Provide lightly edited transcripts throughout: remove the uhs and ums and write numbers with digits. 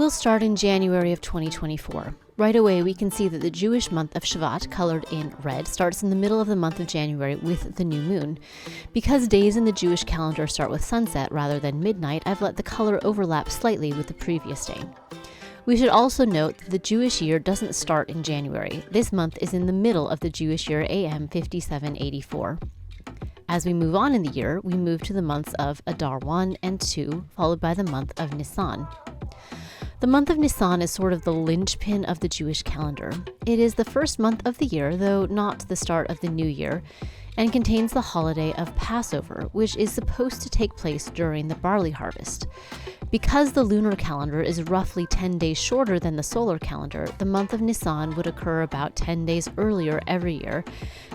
We'll start in January of 2024. Right away, we can see that the Jewish month of Shavuot, colored in red, starts in the middle of the month of January with the new moon. Because days in the Jewish calendar start with sunset rather than midnight, I've let the color overlap slightly with the previous day. We should also note that the Jewish year doesn't start in January. This month is in the middle of the Jewish year AM 5784. As we move on in the year, we move to the months of Adar 1 and 2, followed by the month of Nisan. The month of Nisan is sort of the linchpin of the Jewish calendar. It is the first month of the year, though not the start of the new year, and contains the holiday of Passover, which is supposed to take place during the barley harvest. Because the lunar calendar is roughly 10 days shorter than the solar calendar, the month of Nisan would occur about 10 days earlier every year,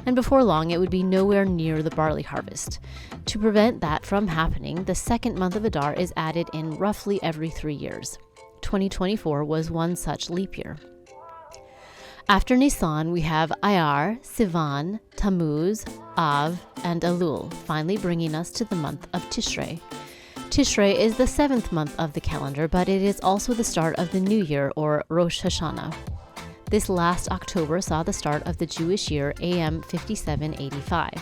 and before long it would be nowhere near the barley harvest. To prevent that from happening, the second month of Adar is added in roughly every 3 years. 2024 was one such leap year. After Nisan, we have Iyar, Sivan, Tammuz, Av, and Elul, finally bringing us to the month of Tishrei. Tishrei is the 7th month of the calendar, but it is also the start of the new year, or Rosh Hashanah. This last October saw the start of the Jewish year AM 5785.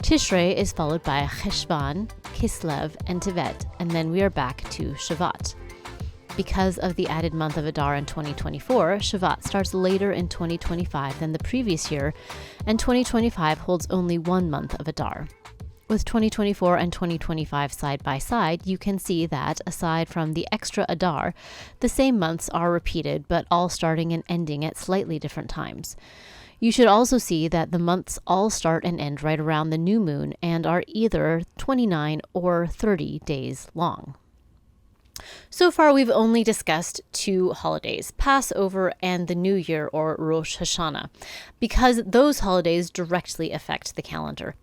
Tishrei is followed by Cheshvan, Kislev, and Tevet, and then we are back to Shavuot. Because of the added month of Adar in 2024, Shavuot starts later in 2025 than the previous year, and 2025 holds only 1 month of Adar. With 2024 and 2025 side by side, you can see that, aside from the extra Adar, the same months are repeated, but all starting and ending at slightly different times. You should also see that the months all start and end right around the new moon and are either 29 or 30 days long. So far, we've only discussed 2 holidays, Passover and the New Year, or Rosh Hashanah, because those holidays directly affect the calendar.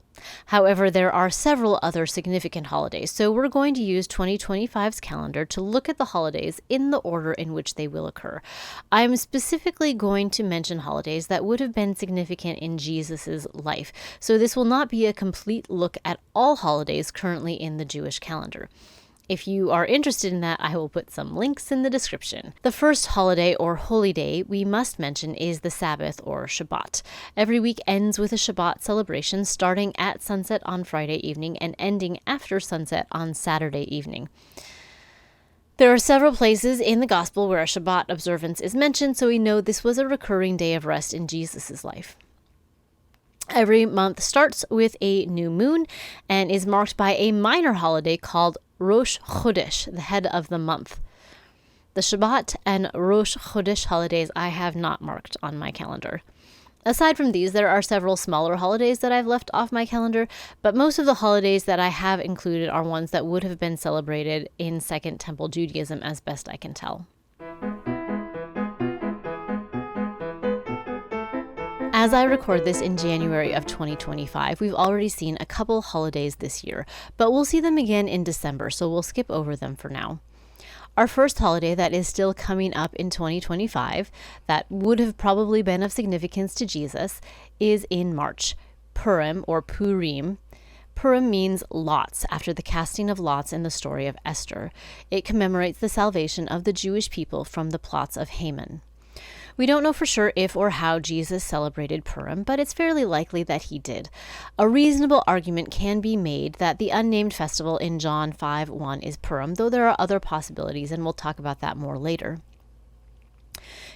However, there are several other significant holidays, so we're going to use 2025's calendar to look at the holidays in the order in which they will occur. I'm specifically going to mention holidays that would have been significant in Jesus' life, so this will not be a complete look at all holidays currently in the Jewish calendar. If you are interested in that, I will put some links in the description. The first holiday or holy day we must mention is the Sabbath or Shabbat. Every week ends with a Shabbat celebration starting at sunset on Friday evening and ending after sunset on Saturday evening. There are several places in the Gospel where a Shabbat observance is mentioned, so we know this was a recurring day of rest in Jesus' life. Every month starts with a new moon and is marked by a minor holiday called Rosh Chodesh, the head of the month. The Shabbat and Rosh Chodesh holidays I have not marked on my calendar. Aside from these, there are several smaller holidays that I've left off my calendar, but most of the holidays that I have included are ones that would have been celebrated in Second Temple Judaism as best I can tell. As I record this in January of 2025, we've already seen a couple holidays this year, but we'll see them again in December, so we'll skip over them for now. Our first holiday that is still coming up in 2025, that would have probably been of significance to Jesus, is in March, Purim or Purim. Purim means lots, after the casting of lots in the story of Esther. It commemorates the salvation of the Jewish people from the plots of Haman. We don't know for sure if or how Jesus celebrated Purim, but it's fairly likely that he did. A reasonable argument can be made that the unnamed festival in John 5:1 is Purim, though there are other possibilities, and we'll talk about that more later.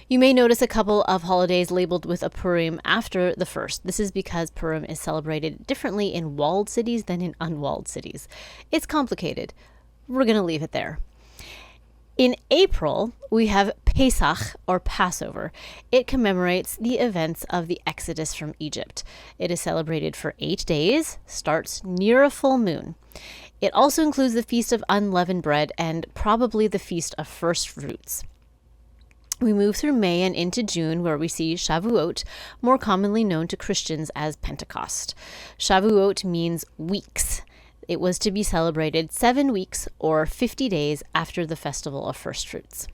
You may notice a couple of holidays labeled with a Purim after the first. This is because Purim is celebrated differently in walled cities than in unwalled cities. It's complicated. We're going to leave it there. In April, we have Pesach, or Passover. It commemorates the events of the Exodus from Egypt. It is celebrated for 8 days, starts near a full moon. It also includes the Feast of Unleavened Bread and probably the Feast of First Fruits. We move through May and into June, where we see Shavuot, more commonly known to Christians as Pentecost. Shavuot means weeks. It was to be celebrated 7 weeks or 50 days after the Festival of First Fruits.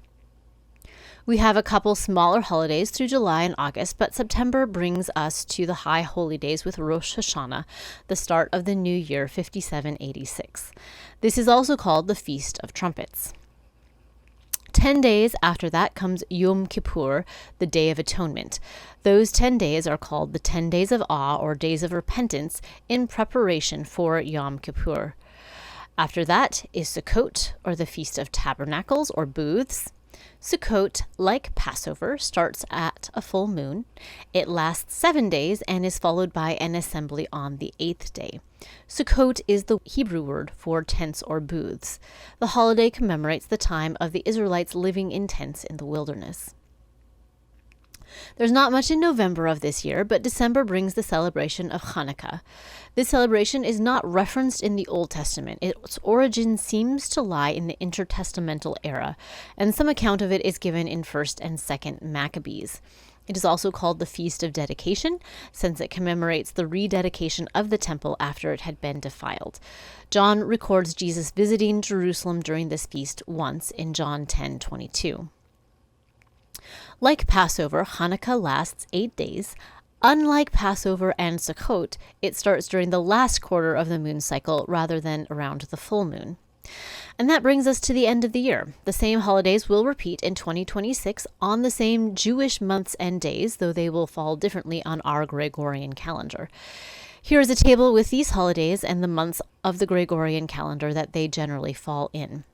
We have a couple smaller holidays through July and August, but September brings us to the high holy days with Rosh Hashanah, the start of the new year 5786. This is also called the Feast of Trumpets. 10 days after that comes Yom Kippur, the Day of Atonement. Those 10 days are called the 10 Days of Awe or Days of Repentance in preparation for Yom Kippur. After that is Sukkot, or the Feast of Tabernacles or Booths. Sukkot, like Passover, starts at a full moon. It lasts 7 days and is followed by an assembly on the 8th day. Sukkot is the Hebrew word for tents or booths. The holiday commemorates the time of the Israelites living in tents in the wilderness. There's not much in November of this year, but December brings the celebration of Hanukkah. This celebration is not referenced in the Old Testament. Its origin seems to lie in the intertestamental era, and some account of it is given in 1st and 2nd Maccabees. It is also called the Feast of Dedication, since it commemorates the rededication of the temple after it had been defiled. John records Jesus visiting Jerusalem during this feast once in John 10:22. Like Passover, Hanukkah lasts 8 days. Unlike Passover and Sukkot, it starts during the last quarter of the moon cycle rather than around the full moon. And that brings us to the end of the year. The same holidays will repeat in 2026 on the same Jewish months and days, though they will fall differently on our Gregorian calendar. Here is a table with these holidays and the months of the Gregorian calendar that they generally fall in.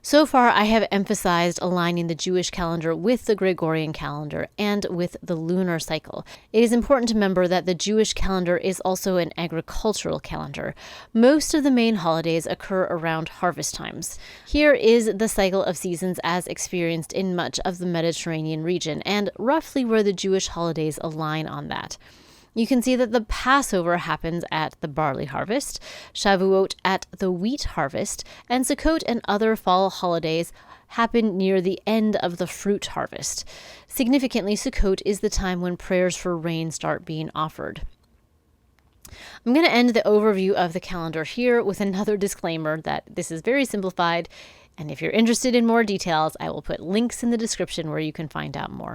So far, I have emphasized aligning the Jewish calendar with the Gregorian calendar and with the lunar cycle. It is important to remember that the Jewish calendar is also an agricultural calendar. Most of the main holidays occur around harvest times. Here is the cycle of seasons as experienced in much of the Mediterranean region, and roughly where the Jewish holidays align on that. You can see that the Passover happens at the barley harvest, Shavuot at the wheat harvest, and Sukkot and other fall holidays happen near the end of the fruit harvest. Significantly, Sukkot is the time when prayers for rain start being offered. I'm going to end the overview of the calendar here with another disclaimer that this is very simplified, and if you're interested in more details, I will put links in the description where you can find out more.